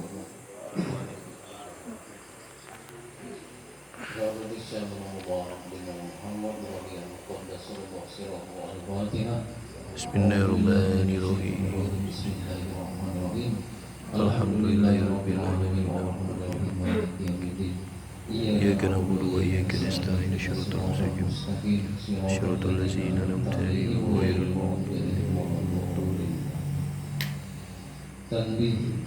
Bismillahirrahmanirrahim. Alhamdulillahirabbil alamin. Iyyaka na'budu wa iyyaka nasta'in. Shiratal mustaqim. Shiratal ladzina an'amta 'alaihim ghairil maghdubi 'alaihim waladdallin. Tanbih.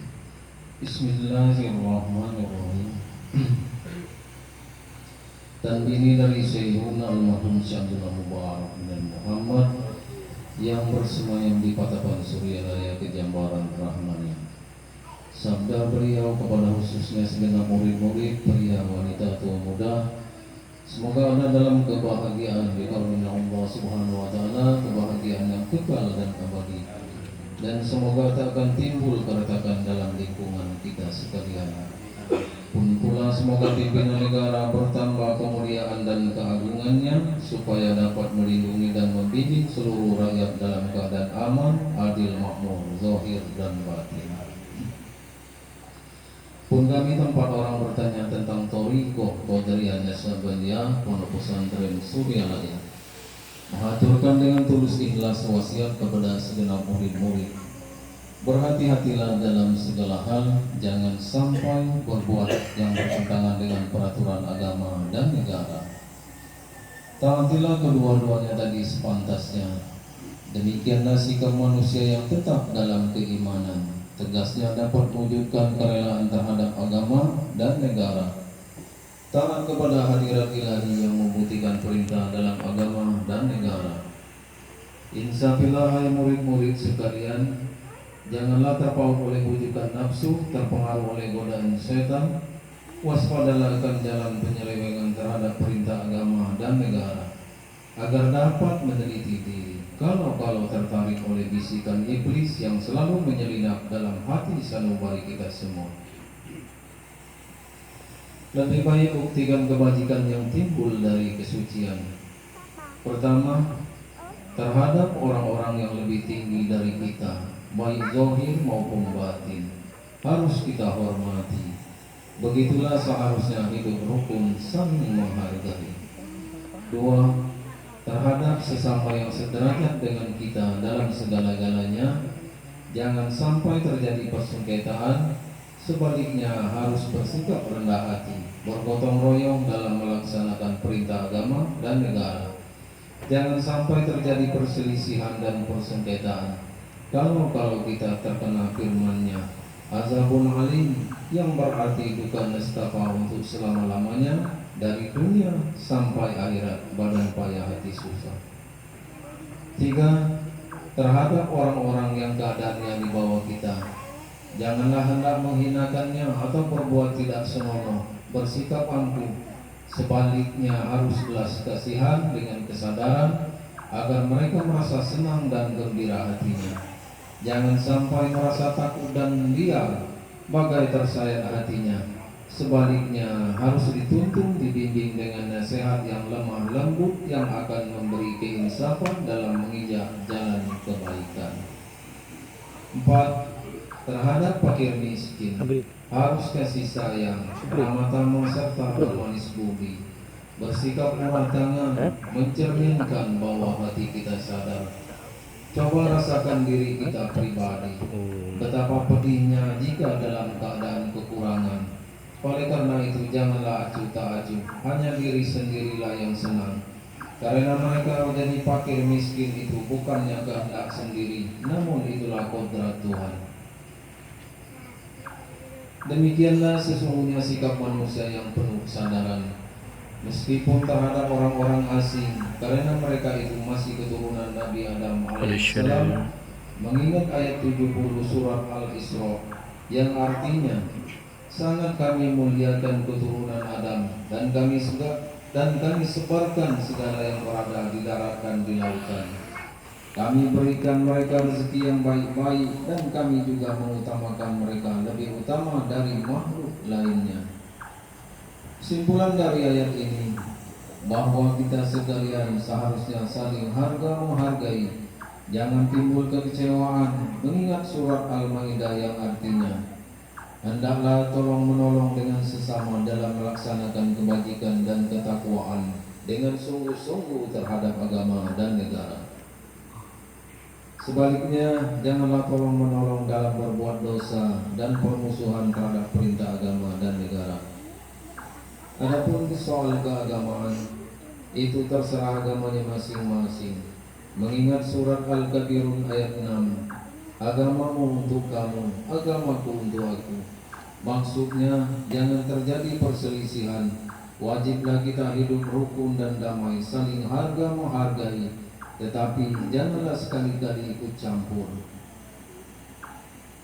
Bismillahirrahmanirrahim. Tanbih ini dari Sayyiduna Almarhum Syamsul Mubarak bin Muhammad yang bersemayam di Patapan Suryalaya Kejambaran Rahmania. Sabda beliau kepada khususnya segenap murid-murid, pria, wanita, tua, muda, semoga Anda dalam kebahagiaan dikarunia Allah Subhanahu wa taala, kebahagiaan yang kekal dan abadi. Dan semoga tak akan timbul keretakan dalam lingkungan kita sekalian. Pun pula semoga pimpinan negara bertambah kemuliaan dan keagungannya, supaya dapat melindungi dan membimbing seluruh rakyat dalam keadaan aman, adil, makmur, zahir dan batin. Pun kami tempat orang bertanya tentang Thariqah Qadariyah Nasabandiyah Pondok Pesantren Suryalaya, mengaturkan dengan tulus ikhlas wasiat kepada segenap murid-murid, berhati-hatilah dalam segala hal, jangan sampai berbuat yang bertentangan dengan peraturan agama dan negara. Taatilah kedua-duanya tadi sepantasnya. Demikianlah sikap manusia yang tetap dalam keimanan, tegasnya dapat mewujudkan kerelaan terhadap agama dan negara. Taat kepada hadirat ilahi yang membuktikan perintah dalam agama dan negara. Insafillah hai murid-murid sekalian, janganlah terpaut oleh wujudan nafsu, terpengaruh oleh godaan setan. Waspadalah akan jalan penyelewengan terhadap perintah agama dan negara, agar dapat meneliti diri kalau tertarik oleh bisikan iblis yang selalu menyelinap dalam hati sanubari kita semua. Lebih baik buktikan kebajikan yang timbul dari kesucian. Pertama, terhadap orang-orang yang lebih tinggi dari kita, baik zahir maupun batin, harus kita hormati. Begitulah seharusnya hidup rukun saling menghargai. Dua, terhadap sesama yang sederajat dengan kita dalam segala-galanya, jangan sampai terjadi persengketaan. Sebaliknya harus bersikap rendah hati, bergotong royong dalam melaksanakan perintah agama dan negara. Jangan sampai terjadi perselisihan dan persengketaan. Kalau kita terkena firman-Nya, azabun alim, yang berarti duka nestapa untuk selama-lamanya, dari dunia sampai akhirat, badan payah hati susah. Tiga, terhadap orang-orang yang keadaannya di bawah kita, janganlah hendak menghinakannya atau berbuat tidak senonoh, bersikap angkuh. Sebaliknya harus belas kasihan dengan kesadaran, agar mereka merasa senang dan gembira hatinya. Jangan sampai merasa takut dan liar, bagai tersayat hatinya. Sebaliknya harus dituntun, dibimbing dengan nasihat yang lemah lembut, yang akan memberi keinsafan dalam menginjak jalan kebaikan. 4. Terhadap fakir miskin, harus kasih sayang, ramah tamah serta bermanis budi, bersikap murah tangan, mencerminkan bahwa hati kita sadar. Coba rasakan diri kita pribadi, betapa pedihnya jika dalam keadaan kekurangan. Oleh karena itu janganlah acuh tak acuh, hanya diri sendirilah yang senang. Karena mereka menjadi fakir miskin itu bukannya kehendak sendiri, namun itulah kodrat Tuhan. Demikianlah sesungguhnya sikap manusia yang penuh kesadaran, meskipun terhadap orang-orang asing, karena mereka itu masih keturunan Nabi Adam alaihissalam. Mengingat ayat 70 surat Al-Isra yang artinya, sangat kami muliakan keturunan Adam, dan kami sebarkan segala yang berada di darat dan di lautan. Kami berikan mereka rezeki yang baik-baik, dan kami juga mengutamakan mereka lebih utama dari makhluk lainnya. Kesimpulan dari ayat ini, bahwa kita sekalian seharusnya saling harga menghargai, jangan timbul kekecewaan, mengingat surat Al-Maidah yang artinya, Hendaklah tolong-menolong dengan sesama dalam melaksanakan kebajikan dan ketakwaan dengan sungguh-sungguh terhadap agama dan negara. Sebaliknya, janganlah tolong-menolong dalam berbuat dosa dan permusuhan terhadap perintah agama dan negara. Adapun soal keagamaan, itu terserah agamanya masing-masing. Mengingat surat Al-Kafirun ayat 6, agamamu untuk kamu, agamaku untuk aku. Maksudnya, jangan terjadi perselisihan. Wajiblah kita hidup rukun dan damai, saling harga menghargai, tetapi janganlah sekali-kali ikut campur.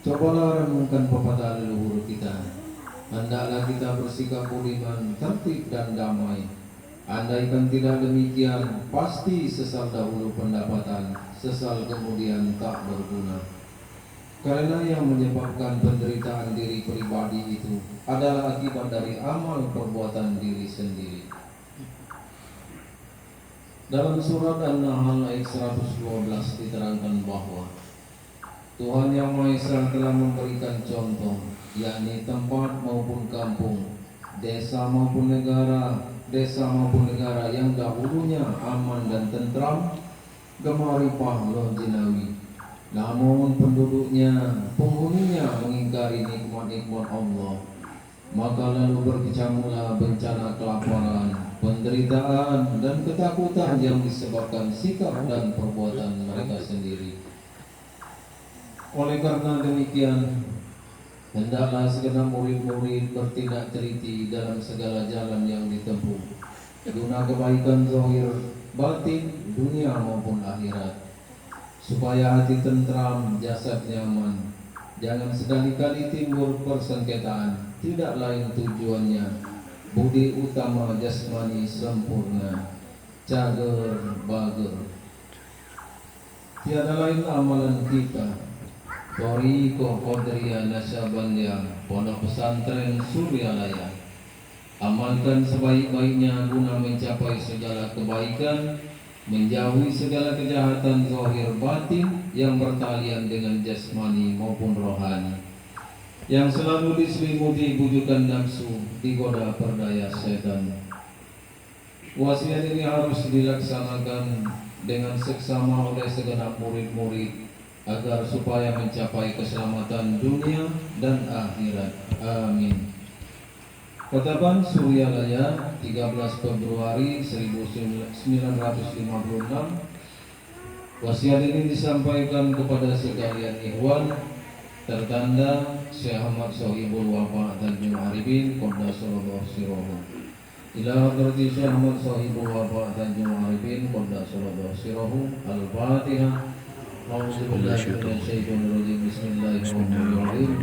Cobalah renungkan pepatah leluhur kita. Hendaklah kita bersikap budiman, tertib dan damai. Andaikan tidak demikian, pasti sesal dahulu pendapatan, sesal kemudian tak berguna. Karena yang menyebabkan penderitaan diri pribadi itu adalah akibat dari amal perbuatan diri sendiri. Dalam surat An-Nahl ayat 112 diterangkan bahwa Tuhan Yang Maha Esa telah memberikan contoh, yakni tempat maupun kampung, desa maupun negara yang dahulunya aman dan tentram, gemaripah loh jinawi. Namun penghuninya mengingkari nikmat-nikmat Allah, maka lalu berkecamuklah bencana kelaparan, penderitaan dan ketakutan yang disebabkan sikap dan perbuatan mereka sendiri. Oleh karena demikian, hendaklah segenap murid-murid bertindak teliti dalam segala jalan yang ditempuh, guna kebaikan zahir, batin, dunia maupun akhirat, supaya hati tentram, jasad nyaman. Jangan sekali-kali timbul persengketaan, tidak lain tujuannya budi utama jasmani sempurna, cager bager. Tiada lain amalan kita Toriko Qadriya Nasyabandia, Pondok Pesantren Suryalaya. Amalkan sebaik-baiknya guna mencapai segala kebaikan, menjauhi segala kejahatan zahir batin yang bertalian dengan jasmani maupun rohani, yang selalu diselimuti bujukan nafsu, digoda perdaya setan. Wasiat ini harus dilaksanakan dengan seksama oleh segenap murid-murid agar supaya mencapai keselamatan dunia dan akhirat. Amin. Ketapang Suryalaya 13 Februari 1956. Wasiat ini disampaikan kepada sekalian ikhwan, tertanda Syekh Ahmad Sohibul Wafa Tanjung Arifin Qaddasallahu sirruhu. Ila hadrati Syekh Ahmad Sohibul Wafa Tanjung Arifin Qaddasallahu sirruhu. Al-Fatihah. Bismillahirrahmanirrahim.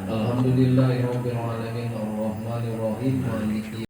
Alhamdulillahirabbil alamin arrahmanirrahim maliki